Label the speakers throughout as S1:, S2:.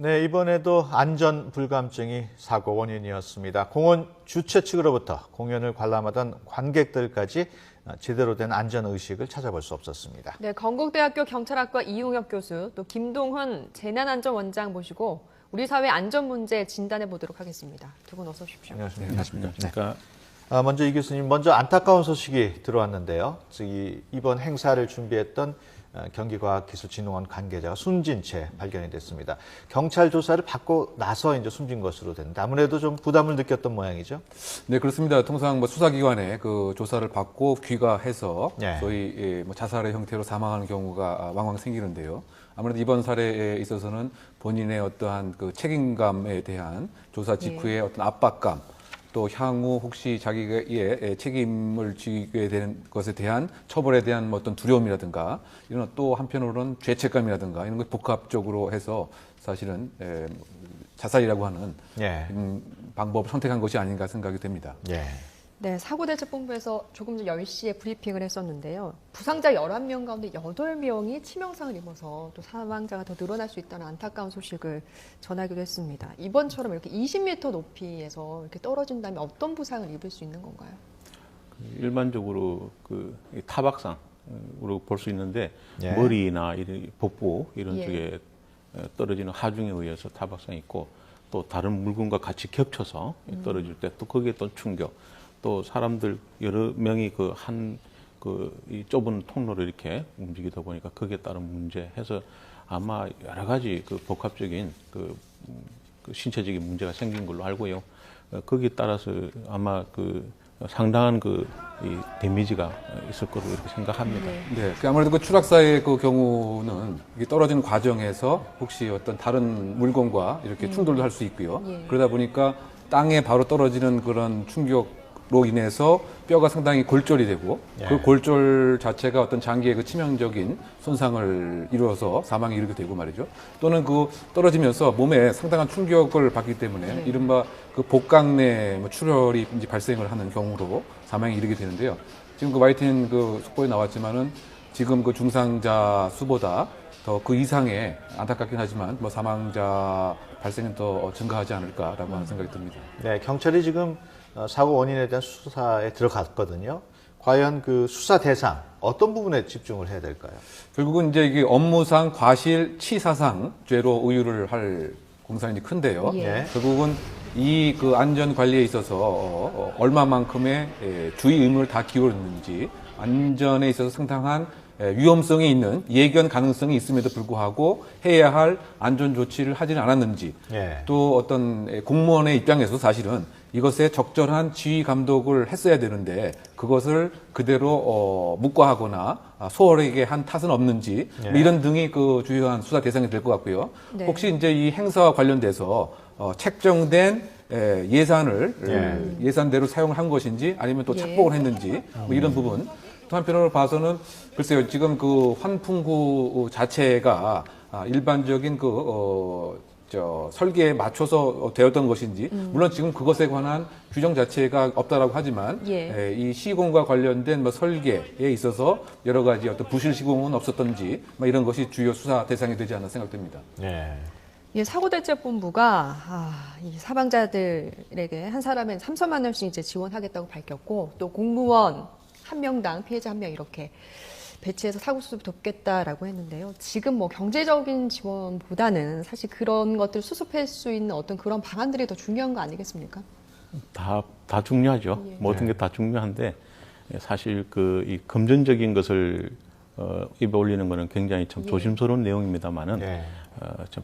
S1: 네, 이번에도 안전 불감증이 사고 원인이었습니다. 공원 주최 측으로부터 공연을 관람하던 관객들까지 제대로 된 안전 의식을 찾아볼 수 없었습니다.
S2: 네, 건국대학교 경찰학과 이용혁 교수, 또 김동훈 재난안전원장 모시고 우리 사회 안전 문제 진단해 보도록 하겠습니다. 두 분 어서 오십시오.
S1: 안녕하십니까. 네. 먼저 이 교수님, 먼저 안타까운 소식이 들어왔는데요. 이번 행사를 준비했던 경기과학기술진흥원 관계자가 숨진 채 발견이 됐습니다. 경찰 조사를 받고 나서 이제 숨진 것으로 됐는데 아무래도 좀 부담을 느꼈던 모양이죠.
S3: 네, 그렇습니다. 통상 수사기관에 그 조사를 받고 귀가해서 소위 자살의 형태로 사망하는 경우가 왕왕 생기는데요. 아무래도 이번 사례에 있어서는 본인의 어떠한 그 책임감에 대한 조사 직후의 어떤 압박감, 또 향후 혹시 자기의 책임을 지게 되는 것에 대한 처벌에 대한 어떤 두려움이라든가 이런 또 한편으로는 죄책감이라든가 이런 것 복합적으로 해서 사실은 자살이라고 하는 방법을 선택한 것이 아닌가 생각이 됩니다.
S2: 네, 사고대책본부에서 조금 전 10시에 브리핑을 했었는데요. 부상자 11명 가운데 8명이 치명상을 입어서 또 사망자가 더 늘어날 수 있다는 안타까운 소식을 전하기도 했습니다. 이번처럼 이렇게 20m 높이에서 이렇게 떨어진다면 어떤 부상을 입을 수 있는 건가요?
S4: 일반적으로 타박상으로 볼 수 있는데 머리나 복부 이런 쪽에 떨어지는 하중에 의해서 타박상이 있고 또 다른 물건과 같이 겹쳐서 떨어질 때 또 거기에 또 충격, 또 사람들 여러 명이 이 좁은 통로를 이렇게 움직이다 보니까 거기에 따른 문제 해서 아마 여러 가지 복합적인 신체적인 문제가 생긴 걸로 알고요. 거기에 따라서 아마 상당한 이 데미지가 있을 거로 이렇게 생각합니다.
S3: 네, 아무래도 추락사의 경우는 떨어지는 과정에서 혹시 어떤 다른 물건과 이렇게 충돌도 할 수 있고요. 그러다 보니까 땅에 바로 떨어지는 그런 충격으로 인해서 뼈가 상당히 골절이 되고 그 골절 자체가 어떤 장기의 치명적인 손상을 이루어서 사망에 이르게 되고 말이죠. 또는 떨어지면서 몸에 상당한 충격을 받기 때문에 이른바 복강내 출혈이 이제 발생을 하는 경우로 사망에 이르게 되는데요. 지금 YTN 속보에 나왔지만은 지금 중상자 수보다 더 그 이상의 안타깝긴 하지만 사망자 발생은 더 증가하지 않을까라고 하는 생각이 듭니다.
S1: 네, 경찰이 지금 사고 원인에 대한 수사에 들어갔거든요. 과연 수사 대상 어떤 부분에 집중을 해야 될까요? 결국은
S3: 이제 이게 업무상 과실치사상 죄로 의유를 할 공산이 큰데요. 결국은 이 안전 관리에 있어서 얼마만큼의 주의 의무를 다 기울였는지, 안전에 있어서 상당한 위험성이 있는 예견 가능성이 있음에도 불구하고 해야 할 안전 조치를 하지는 않았는지, 또 어떤 공무원의 입장에서 사실은 이것에 적절한 지휘 감독을 했어야 되는데 그것을 그대로 묵과하거나 소홀하게 한 탓은 없는지 이런 등이 주요한 수사 대상이 될 것 같고요. 혹시 이제 이 행사와 관련돼서 책정된 예산을 예산대로 사용을 한 것인지 아니면 또 착복을 했는지 이런 부분. 또 한편으로 봐서는 글쎄요, 지금 환풍구 자체가 일반적인 설계에 맞춰서 되었던 것인지, 물론 지금 그것에 관한 규정 자체가 없다라고 하지만, 이 시공과 관련된 설계에 있어서 여러 가지 어떤 부실 시공은 없었던지, 이런 것이 주요 수사 대상이 되지 않나 생각됩니다.
S2: 사고대책본부가 이 사망자들에게 한 사람에 3천만 원씩 이제 지원하겠다고 밝혔고, 또 공무원 한 명당 피해자 한 명 이렇게 배치해서 사고 수습 돕겠다라고 했는데요. 지금 경제적인 지원보다는 사실 그런 것들 수습할 수 있는 어떤 그런 방안들이 더 중요한 거 아니겠습니까?
S4: 다 중요하죠. 모든 게 다 중요한데 사실 이 금전적인 것을 입에 올리는 거는 굉장히 참 조심스러운 내용입니다만은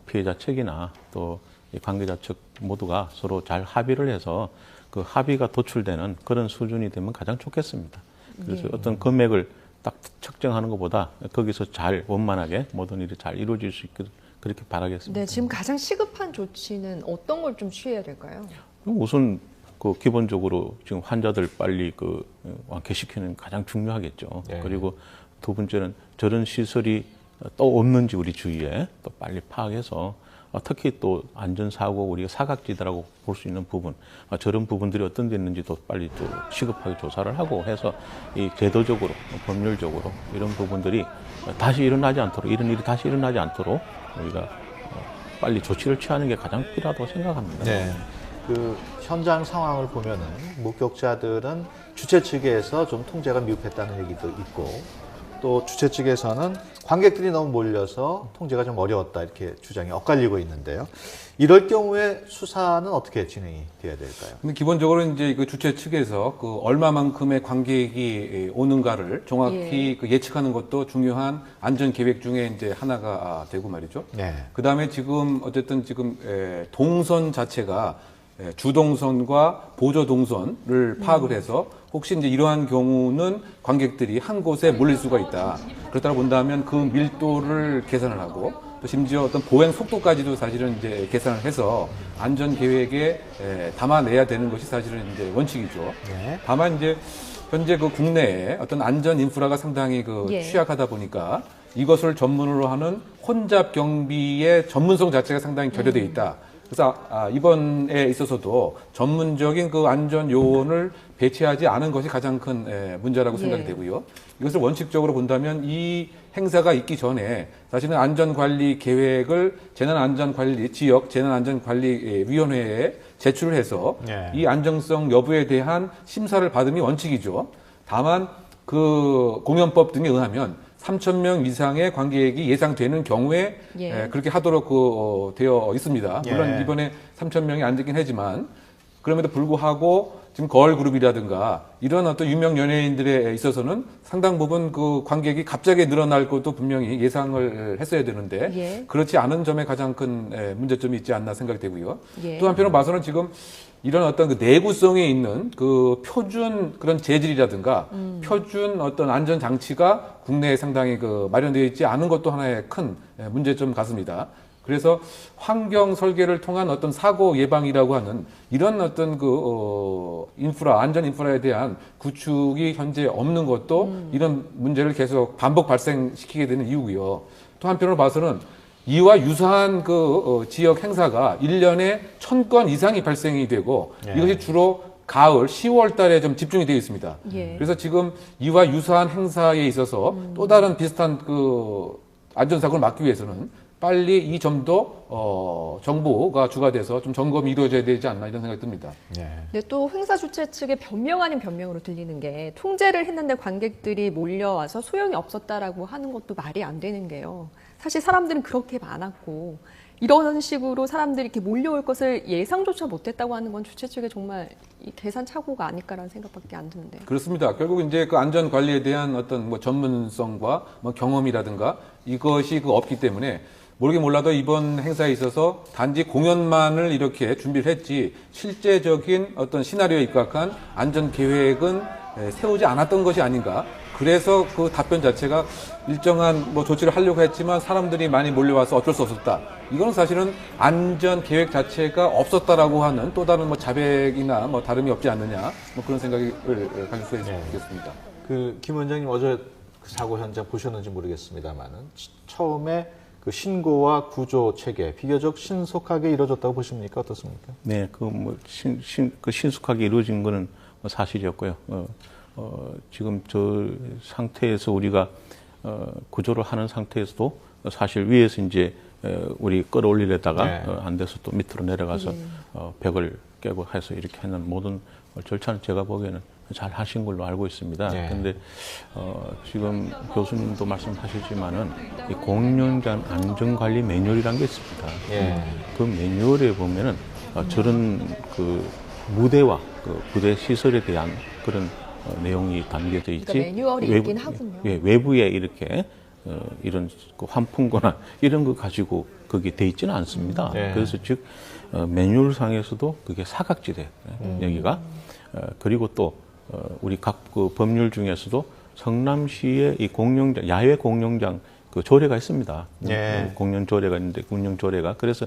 S4: 피해자 측이나 또 관계자 측 모두가 서로 잘 합의를 해서 그 합의가 도출되는 그런 수준이 되면 가장 좋겠습니다. 그래서 어떤 금액을 딱 측정하는 것보다 거기서 잘 원만하게 모든 일이 잘 이루어질 수 있게 그렇게 바라겠습니다.
S2: 네, 지금 가장 시급한 조치는 어떤 걸 좀 취해야 될까요?
S4: 우선 기본적으로 지금 환자들 빨리 완쾌시키는 가장 중요하겠죠. 그리고 두 번째는 저런 시설이 또 없는지 우리 주위에 또 빨리 파악해서 특히 또 안전사고 우리가 사각지대라고 볼 수 있는 부분, 저런 부분들이 어떤 데 있는지도 빨리 또 시급하게 조사를 하고 해서 이 제도적으로, 법률적으로 이런 부분들이 다시 일어나지 않도록, 이런 일이 다시 일어나지 않도록 우리가 빨리 조치를 취하는 게 가장 필요하다고 생각합니다.
S1: 네. 그 현장 상황을 보면은 목격자들은 주최 측에서 좀 통제가 미흡했다는 얘기도 있고 또 주최 측에서는 관객들이 너무 몰려서 통제가 좀 어려웠다 이렇게 주장이 엇갈리고 있는데요. 이럴 경우에 수사는 어떻게 진행이 돼야 될까요?
S3: 근데 기본적으로 이제 그 주최 측에서 그 얼마만큼의 관객이 오는가를 정확히 그 예측하는 것도 중요한 안전 계획 중에 이제 하나가 되고 말이죠.
S1: 네.
S3: 그 다음에 지금 어쨌든 지금 동선 자체가 주동선과 보조 동선을 파악을 해서 혹시 이제 이러한 경우는 관객들이 한 곳에 몰릴 수가 있다. 그렇다고 본다면 그 밀도를 계산을 하고 또 심지어 어떤 보행 속도까지도 사실은 이제 계산을 해서 안전 계획에 담아내야 되는 것이 사실은 이제 원칙이죠.
S1: 네.
S3: 다만 이제 현재 그 국내에 어떤 안전 인프라가 상당히 그 취약하다 보니까 이것을 전문으로 하는 혼잡 경비의 전문성 자체가 상당히 결여되어 있다. 그래서 이번에 있어서도 전문적인 그 안전 요원을 배치하지 않은 것이 가장 큰 문제라고 생각이 되고요. 이것을 원칙적으로 본다면 이 행사가 있기 전에 사실은 안전관리 계획을 재난안전관리 지역 재난안전관리위원회에 제출을 해서 이 안정성 여부에 대한 심사를 받음이 원칙이죠. 다만 그 공연법 등에 의하면 3,000명 이상의 관객이 예상되는 경우에 그렇게 하도록 되어 있습니다. 물론 이번에 3,000명이 안 되긴 하지만 그럼에도 불구하고 지금 걸그룹이라든가 이런 어떤 유명 연예인들에 있어서는 상당 부분 그 관객이 갑자기 늘어날 것도 분명히 예상을 했어야 되는데 그렇지 않은 점에 가장 큰 문제점이 있지 않나 생각이 되고요. 또 한편으로 봐서는 지금 이런 어떤 그 내구성에 있는 그 표준 그런 재질이라든가 표준 어떤 안전 장치가 국내에 상당히 그 마련되어 있지 않은 것도 하나의 큰 문제점 같습니다. 그래서 환경 설계를 통한 어떤 사고 예방이라고 하는 이런 어떤 그 인프라 안전 인프라에 대한 구축이 현재 없는 것도 이런 문제를 계속 반복 발생시키게 되는 이유고요. 또 한편으로 봐서는 이와 유사한 그 지역 행사가 1년에 1,000건 이상이 발생이 되고 이것이 주로 가을 10월 달에 좀 집중이 되어 있습니다. 그래서 지금 이와 유사한 행사에 있어서 또 다른 비슷한 그 안전사고를 막기 위해서는 빨리 이 점도 정부가 주가 돼서 좀 점검이 이루어져야 되지 않나 이런 생각이 듭니다.
S2: 근데 또 행사 주최 측의 변명 아닌 변명으로 들리는 게 통제를 했는데 관객들이 몰려와서 소용이 없었다라고 하는 것도 말이 안 되는 게요. 사실 사람들은 그렇게 많았고 이런 식으로 사람들이 이렇게 몰려올 것을 예상조차 못했다고 하는 건 주최 측의 정말 이 계산 착오가 아닐까라는 생각밖에 안 드는데요.
S3: 그렇습니다. 결국 이제 그 안전 관리에 대한 어떤 뭐 전문성과 뭐 경험이라든가 이것이 그 없기 때문에 모르긴 몰라도 이번 행사에 있어서 단지 공연만을 이렇게 준비를 했지 실제적인 어떤 시나리오에 입각한 안전 계획은 세우지 않았던 것이 아닌가. 그래서 그 답변 자체가 일정한 뭐 조치를 하려고 했지만 사람들이 많이 몰려와서 어쩔 수 없었다. 이건 사실은 안전 계획 자체가 없었다라고 하는 또 다른 뭐 자백이나 뭐 다름이 없지 않느냐. 뭐 그런 생각을 가질 수 있겠습니다.
S1: 그 김 원장님 어제 그 사고 현장 보셨는지 모르겠습니다만은 처음에 그 신고와 구조 체계 비교적 신속하게 이루어졌다고 보십니까? 어떻습니까?
S4: 네, 그 신속하게 이루어진 거는 사실이었고요. 지금 저 상태에서 우리가 구조를 하는 상태에서도 사실 위에서 이제 우리 끌어올리려다가 안 돼서 또 밑으로 내려가서 벽을 깨고 해서 이렇게 하는 모든 절차는 제가 보기에는 잘 하신 걸로 알고 있습니다. 그런데 지금 교수님도 말씀하셨지만은 이 공연장 안전관리 매뉴얼이라는 게 있습니다. 그 매뉴얼에 보면은 저런 그 무대와 그 부대 시설에 대한 그런 내용이 담겨져 있지.
S2: 그러니까 매뉴얼이 있긴 하군요.
S4: 외부에 이렇게 이런 그 환풍구나 이런 거 가지고 그게 돼 있지는 않습니다. 그래서 즉 매뉴얼 상에서도 그게 사각지대 여기가 그리고 또 우리 각 그 법률 중에서도 성남시의 이 공연장 야외 공연장 그 조례가 있습니다. 공연 조례가 있는데 운영 조례가 그래서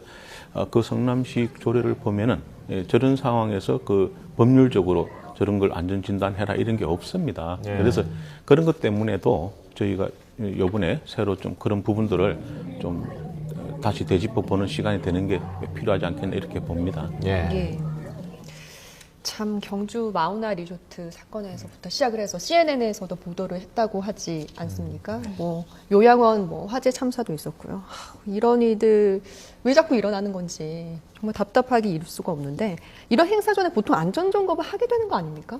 S4: 그 성남시 조례를 보면은 저런 상황에서 그 법률적으로 저런 걸 안전 진단해라 이런 게 없습니다. 그래서 그런 것 때문에도 저희가 이번에 새로 좀 그런 부분들을 좀 다시 되짚어 보는 시간이 되는 게 필요하지 않겠나 이렇게 봅니다.
S2: 참 경주 마우나 리조트 사건에서부터 시작을 해서 CNN에서도 보도를 했다고 하지 않습니까? 뭐 요양원 뭐 화재 참사도 있었고요. 이런 일들 왜 자꾸 일어나는 건지 정말 답답하게 이룰 수가 없는데 이런 행사 전에 보통 안전 점검을 하게 되는 거 아닙니까?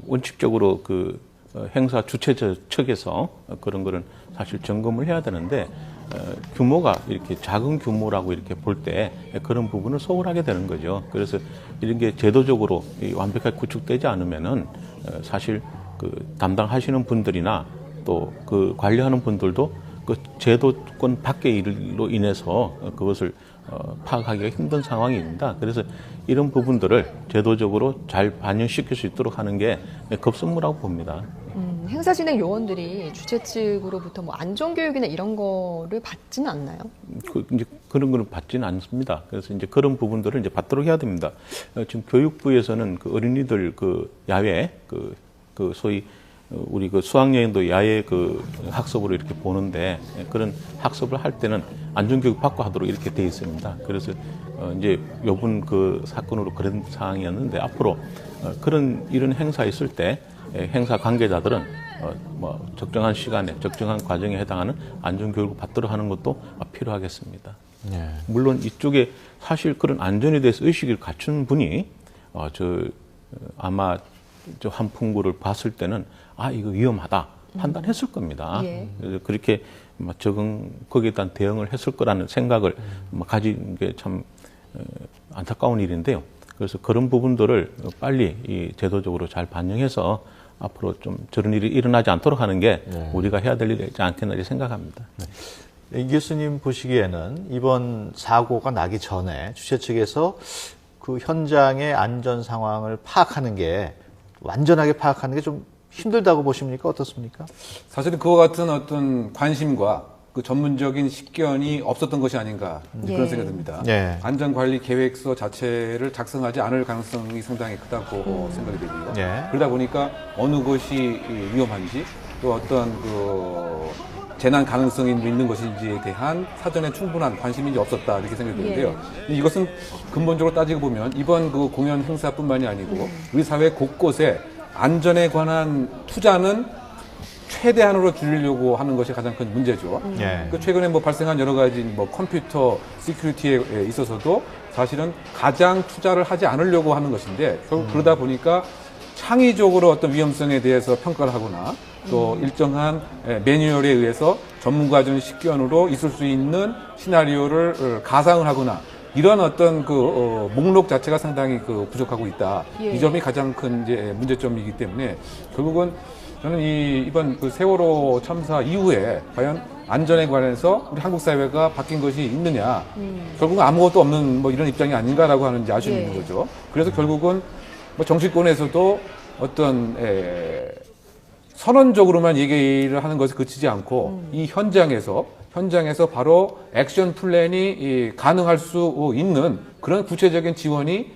S4: 원칙적으로 그 행사 주최 측에서 그런 거는 사실 점검을 해야 되는데 규모가 이렇게 작은 규모라고 이렇게 볼 때 그런 부분을 소홀하게 되는 거죠. 그래서 이런 게 제도적으로 완벽하게 구축되지 않으면은 사실 그 담당하시는 분들이나 또 그 관리하는 분들도 그 제도권 밖의 일로 인해서 그것을 파악하기가 힘든 상황입니다. 그래서 이런 부분들을 제도적으로 잘 반영시킬 수 있도록 하는 게 급선무라고 봅니다.
S2: 행사 진행 요원들이 주최 측으로부터 뭐 안전교육이나 이런 거를 받지는 않나요?
S4: 이제 그런 거는 받지는 않습니다. 그래서 이제 그런 부분들을 이제 받도록 해야 됩니다. 지금 교육부에서는 그 어린이들 그 야외 그 소위 우리 그 수학여행도 야외 그 학습으로 이렇게 보는데 그런 학습을 할 때는 안전교육 받고 하도록 이렇게 돼 있습니다. 그래서 이제 요번 그 사건으로 그런 상황이었는데 앞으로 이런 행사 있을 때 행사 관계자들은 뭐 적정한 시간에 적정한 과정에 해당하는 안전교육을 받도록 하는 것도 필요하겠습니다. 네. 물론 이쪽에 사실 그런 안전에 대해서 의식을 갖춘 분이 아마 저 환풍구를 봤을 때는 이거 위험하다 판단했을 겁니다.
S2: 예.
S4: 그래서 그렇게 거기에 대한 대응을 했을 거라는 생각을 가진 게 참 안타까운 일인데요. 그래서 그런 부분들을 빨리 제도적으로 잘 반영해서 앞으로 좀 저런 일이 일어나지 않도록 하는 게 우리가 해야 될 일이지 않겠나 생각합니다.
S1: 네. 이 교수님 보시기에는 이번 사고가 나기 전에 주최 측에서 그 현장의 안전 상황을 완전하게 파악하는 게 좀 힘들다고 보십니까? 어떻습니까?
S3: 사실은 그와 같은 어떤 관심과 그 전문적인 식견이 없었던 것이 아닌가 그런 생각이 듭니다.
S1: 예.
S3: 안전관리 계획서 자체를 작성하지 않을 가능성이 상당히 크다고 생각이 되고요.
S1: 예.
S3: 그러다 보니까 어느 것이 위험한지 또 어떤 그 재난 가능성이 있는 것인지에 대한 사전에 충분한 관심이 없었다 이렇게 생각이 드는데요. 이것은 근본적으로 따지고 보면 이번 그 공연 행사뿐만이 아니고 우리 사회 곳곳에 안전에 관한 투자는 최대한으로 줄이려고 하는 것이 가장 큰 문제죠. 그 최근에 발생한 여러 가지 컴퓨터 시큐리티에 있어서도 사실은 가장 투자를 하지 않으려고 하는 것인데 결국 그러다 보니까 창의적으로 어떤 위험성에 대해서 평가를 하거나 또 일정한 매뉴얼에 의해서 전문가적인 식견으로 있을 수 있는 시나리오를 가상을 하거나 이런 어떤 그 목록 자체가 상당히 부족하고 있다. 이 점이 가장 큰 이제 문제점이기 때문에 결국은 저는 이번 그 세월호 참사 이후에 과연 안전에 관해서 우리 한국 사회가 바뀐 것이 있느냐. 결국은 아무것도 없는 이런 입장이 아닌가라고 하는 이제 아쉬움이 있는 거죠. 그래서 결국은 정치권에서도 어떤 선언적으로만 얘기를 하는 것에 그치지 않고 이 현장에서 바로 액션 플랜이 가능할 수 있는 그런 구체적인 지원이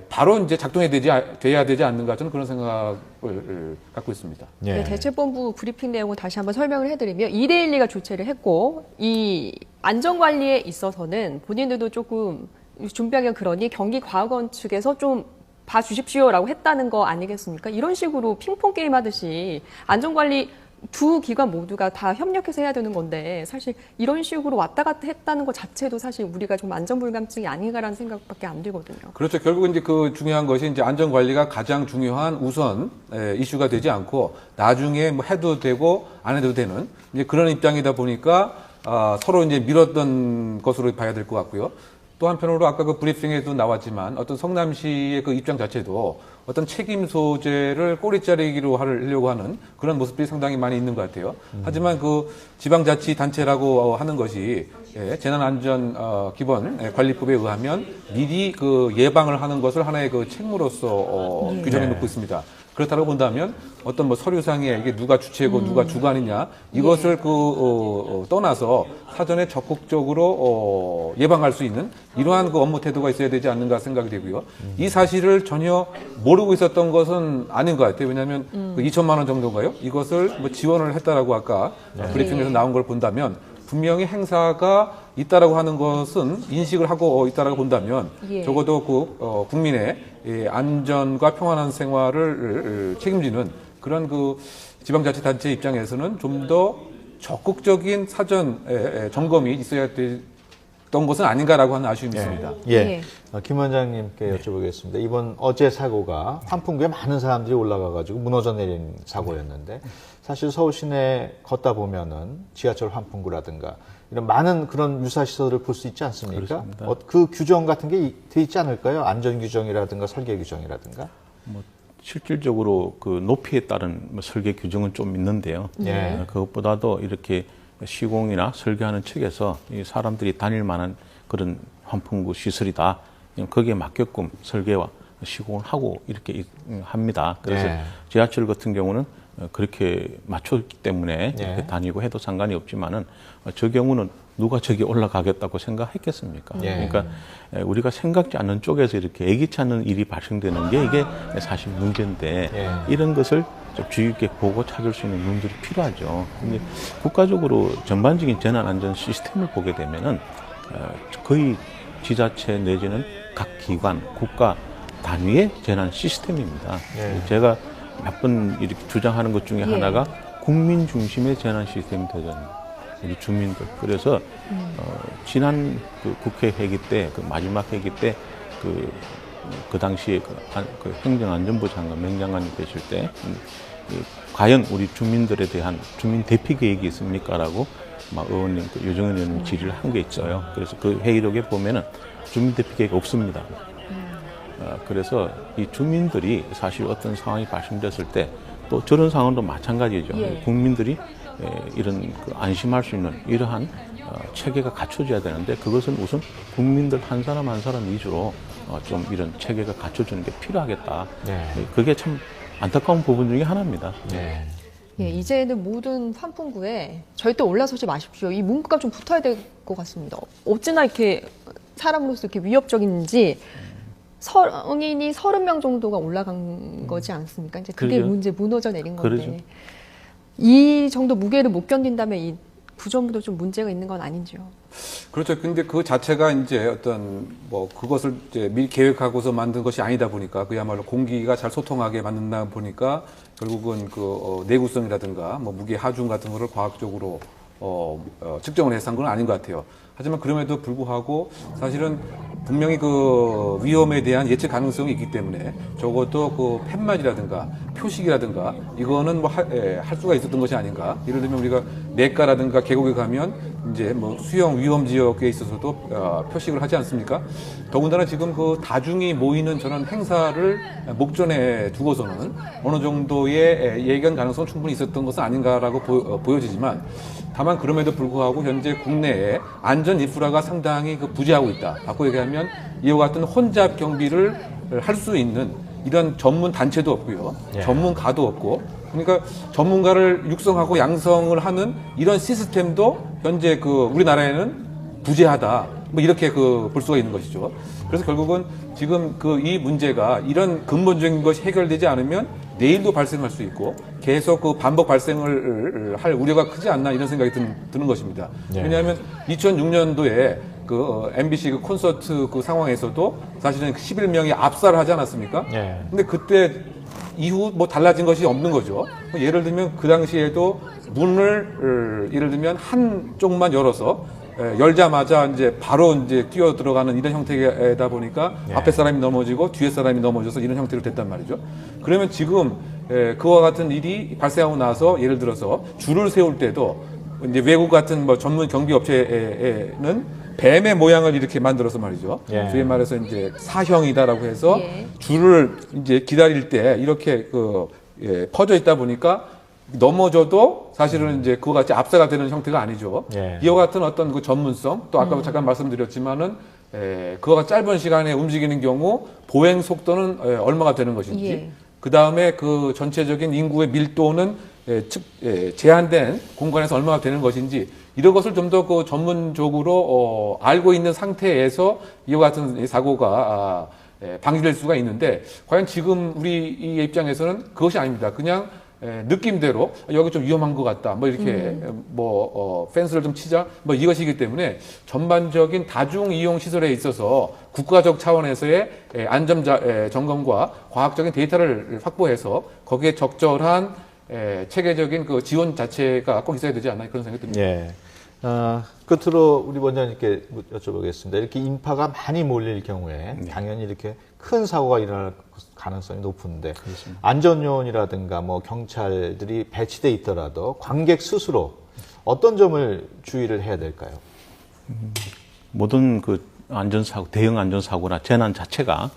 S3: 바로 이제 돼야 되지 않는가 저는 그런 생각을 갖고 있습니다.
S2: 네, 대책본부 브리핑 내용을 다시 한번 설명을 해드리면 2대1리가 주최를 했고 이 안전관리에 있어서는 본인들도 조금 준비하기가 그러니 경기과학원 측에서 좀 봐주십시오라고 했다는 거 아니겠습니까? 이런 식으로 핑퐁 게임 하듯이 안전관리 두 기관 모두가 다 협력해서 해야 되는 건데 사실 이런 식으로 왔다 갔다 했다는 것 자체도 사실 우리가 좀 안전불감증이 아닌가라는 생각밖에 안 들거든요.
S3: 그렇죠. 결국은 이제 그 중요한 것이 이제 안전관리가 가장 중요한 우선 이슈가 되지 않고 나중에 해도 되고 안 해도 되는 이제 그런 입장이다 보니까 서로 이제 미뤘던 것으로 봐야 될 것 같고요. 또 한편으로 아까 그 브리핑에도 나왔지만 어떤 성남시의 그 입장 자체도 어떤 책임 소재를 꼬리자르기로 하려고 하는 그런 모습들이 상당히 많이 있는 것 같아요. 하지만 그 지방자치단체라고 하는 것이 재난안전 기본 관리법에 의하면 미리 그 예방을 하는 것을 하나의 그 책무로서 규정해 놓고 있습니다. 그렇다고 본다면 어떤 서류상에 이게 누가 주체고 누가 주관이냐 이것을 떠나서 사전에 적극적으로 예방할 수 있는 이러한 그 업무 태도가 있어야 되지 않는가 생각이 되고요. 이 사실을 전혀 모르고 있었던 것은 아닌 것 같아요. 왜냐하면 그 2천만 원 정도인가요? 이것을 지원을 했다라고 아까 브리핑에서 나온 걸 본다면 분명히 행사가 있다라고 하는 것은 인식을 하고 있다라고 본다면
S2: 예.
S3: 적어도 국민의 안전과 평안한 생활을 책임지는 그런 그 지방자치단체 입장에서는 좀 더 적극적인 사전 점검이 있어야 됐던 것은 아닌가라고 하는 아쉬움이 있습니다.
S1: 예. 김 원장님께 여쭤보겠습니다. 이번 어제 사고가 환풍구에 많은 사람들이 올라가가지고 무너져 내린 사고였는데 사실 서울 시내 걷다 보면은 지하철 환풍구라든가 이런 많은 그런 유사 시설을 볼 수 있지 않습니까? 그 규정 같은 게 돼 있지 않을까요? 안전 규정이라든가 설계 규정이라든가.
S4: 뭐 실질적으로 그 높이에 따른 뭐 설계 규정은 좀 있는데요. 그것보다도 이렇게 시공이나 설계하는 측에서 이 사람들이 다닐 만한 그런 환풍구 시설이다. 거기에 맞게끔 설계와 시공을 하고 이렇게 합니다. 그래서 지하철 같은 경우는 그렇게 맞췄기 때문에 이렇게 다니고 해도 상관이 없지만은 저 경우는 누가 저기 올라가겠다고 생각했겠습니까? 그러니까 우리가 생각지 않는 쪽에서 이렇게 예기치 않는 일이 발생되는 게 이게 사실 문제인데 이런 것을 좀 주의 깊게 보고 찾을 수 있는 눈들이 필요하죠. 근데 국가적으로 전반적인 재난 안전 시스템을 보게 되면은 거의 지자체 내지는 각 기관, 국가 단위의 재난 시스템입니다. 제가 몇 번 이렇게 주장하는 것 중에 하나가 국민 중심의 재난 시스템이 되잖아요. 우리 주민들. 그래서 지난 그 국회 회기 때, 그 마지막 회기 때 그 당시에 그 행정안전부 장관, 맹장관이 계실 때 과연 우리 주민들에 대한 주민 대피 계획이 있습니까라고 막 의원님, 유정은 의원님 질의를 한 게 있어요. 그래서 그 회의록에 보면은 주민 대피 계획이 없습니다. 그래서 이 주민들이 사실 어떤 상황이 발생됐을 때 또 저런 상황도 마찬가지죠. 국민들이 이런 그 안심할 수 있는 이러한 체계가 갖춰져야 되는데 그것은 우선 국민들 한 사람 한 사람 위주로 좀 이런 체계가 갖춰지는 게 필요하겠다. 그게 참 안타까운 부분 중에 하나입니다.
S2: 예, 이제는 모든 환풍구에 절대 올라서지 마십시오. 이 문구가 좀 붙어야 될 것 같습니다. 어찌나 이렇게 사람으로서 이렇게 위협적인지 성인이 30명 정도가 올라간 거지 않습니까? 이제 그게
S4: 그러죠.
S2: 문제 무너져 내린 건데
S4: 그러죠.
S2: 이 정도 무게를 못 견딘다면 이 구조물도 좀 문제가 있는 건 아닌지요?
S3: 그렇죠. 근데 그 자체가 이제 어떤 뭐 그것을 이제 미리 계획하고서 만든 것이 아니다 보니까 그야말로 공기가 잘 소통하게 만든다 보니까 결국은 그 내구성이라든가 뭐 무게 하중 같은 거를 과학적으로 측정을 해서 한 건 아닌 것 같아요. 하지만 그럼에도 불구하고 사실은 분명히 그 위험에 대한 예측 가능성이 있기 때문에 적어도 그 팻말이라든가 표식이라든가 이거는 뭐 할 수가 있었던 것이 아닌가. 예를 들면 우리가 내과라든가 계곡에 가면 이제 뭐 수영 위험 지역에 있어서도 표식을 하지 않습니까? 더군다나 지금 그 다중이 모이는 저런 행사를 목전에 두고서는 어느 정도의 예견 가능성은 충분히 있었던 것은 아닌가라고 보여지지만 다만 그럼에도 불구하고 현재 국내에 안전 인프라가 상당히 그 부재하고 있다. 바꿔 얘기하면 이와 같은 혼잡 경비를 할 수 있는 이런 전문 단체도 없고요. 전문가도 없고. 그러니까 전문가를 육성하고 양성을 하는 이런 시스템도 현재 그 우리나라에는 부재하다. 뭐 이렇게 그 볼 수가 있는 것이죠. 그래서 결국은 지금 그 이 문제가 이런 근본적인 것이 해결되지 않으면 내일도 발생할 수 있고 계속 그 반복 발생을 할 우려가 크지 않나 이런 생각이 드는 것입니다. 왜냐하면 2006년도에 그 MBC 그 콘서트 그 상황에서도 사실은 11명이 압살을 하지 않았습니까? 근데 그때 이후 뭐 달라진 것이 없는 거죠. 예를 들면 그 당시에도 문을 예를 들면 한쪽만 열어서 열자마자 이제 바로 이제 뛰어 들어가는 이런 형태다 보니까 앞에 사람이 넘어지고 뒤에 사람이 넘어져서 이런 형태로 됐단 말이죠. 그러면 지금 그와 같은 일이 발생하고 나서 예를 들어서 줄을 세울 때도 이제 외국 같은 뭐 전문 경비 업체에는 뱀의 모양을 이렇게 만들어서 말이죠. 소위 말해서 이제 사형이다라고 해서 줄을 이제 기다릴 때 이렇게 퍼져 있다 보니까 넘어져도 사실은 이제 그와 같이 압사가 되는 형태가 아니죠. 이와 같은 어떤 그 전문성, 또 아까 잠깐 말씀드렸지만은 그와 같이 짧은 시간에 움직이는 경우 보행 속도는 얼마가 되는 것인지, 그 다음에 그 전체적인 인구의 밀도는 제한된 공간에서 얼마가 되는 것인지 이런 것을 좀 더 그 전문적으로 알고 있는 상태에서 이와 같은 사고가 방지될 수가 있는데 과연 지금 우리 이 입장에서는 그것이 아닙니다. 그냥 느낌대로 여기 좀 위험한 것 같다. 뭐 이렇게 펜스를 좀 치자. 뭐 이것이기 때문에 전반적인 다중 이용 시설에 있어서 국가적 차원에서의 안전 점검과 과학적인 데이터를 확보해서 거기에 적절한 체계적인 그 지원 자체가 꼭 있어야 되지 않나 그런 생각이 듭니다.
S1: 예. 끝으로 우리 원장님께 여쭤보겠습니다. 이렇게 인파가 많이 몰릴 경우에 당연히 이렇게 큰 사고가 일어날 가능성이 높은데 안전요원이라든가 뭐 경찰들이 배치돼 있더라도 관객 스스로 어떤 점을 주의를 해야 될까요?
S4: 모든 그 안전사고, 대형 안전사고나 재난 자체가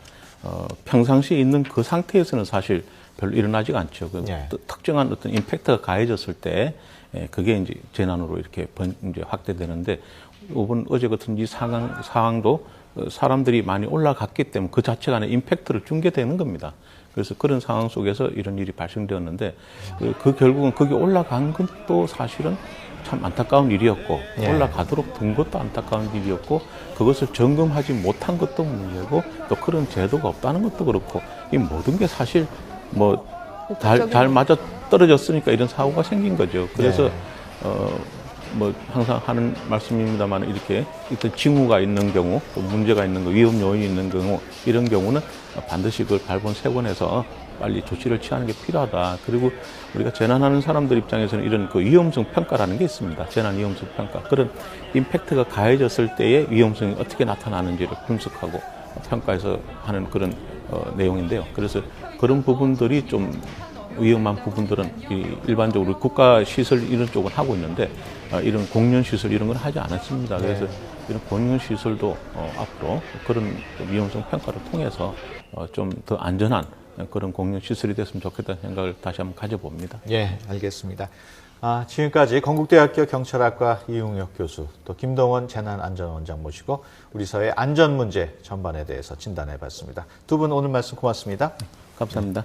S4: 평상시에 있는 그 상태에서는 사실 별로 일어나지가 않죠. 그 특정한 어떤 임팩트가 가해졌을 때 그게 이제 재난으로 이렇게 이제 확대되는데 어제 같은 이 상황도 사람들이 많이 올라갔기 때문에 그 자체가 임팩트를 준 게 되는 겁니다. 그래서 그런 상황 속에서 이런 일이 발생되었는데 그 결국은 거기 올라간 것도 사실은 참 안타까운 일이었고 올라가도록 둔 것도 안타까운 일이었고 그것을 점검하지 못한 것도 문제고 또 그런 제도가 없다는 것도 그렇고 이 모든 게 사실 뭐 잘 맞아 떨어졌으니까 이런 사고가 생긴 거죠. 그래서 뭐 항상 하는 말씀입니다만 이렇게 어떤 징후가 있는 경우, 또 문제가 있는 거, 위험 요인이 있는 경우 이런 경우는 반드시 그걸 발본색원해서 빨리 조치를 취하는 게 필요하다. 그리고 우리가 재난하는 사람들 입장에서는 이런 그 위험성 평가라는 게 있습니다. 재난 위험성 평가. 그런 임팩트가 가해졌을 때의 위험성이 어떻게 나타나는지를 분석하고 평가해서 하는 그런 내용인데요. 그래서 그런 부분들이 좀 위험한 부분들은 일반적으로 국가 시설 이런 쪽은 하고 있는데 이런 공연 시설 이런 건 하지 않았습니다. 그래서 이런 공연 시설도 앞으로 그런 위험성 평가를 통해서 좀 더 안전한 그런 공연 시설이 됐으면 좋겠다는 생각을 다시 한번 가져봅니다.
S1: 예, 알겠습니다. 지금까지 건국대학교 경찰학과 이웅혁 교수, 또 김동원 재난안전원장 모시고 우리 사회 안전 문제 전반에 대해서 진단해 봤습니다. 두 분 오늘 말씀 고맙습니다.
S4: 감사합니다.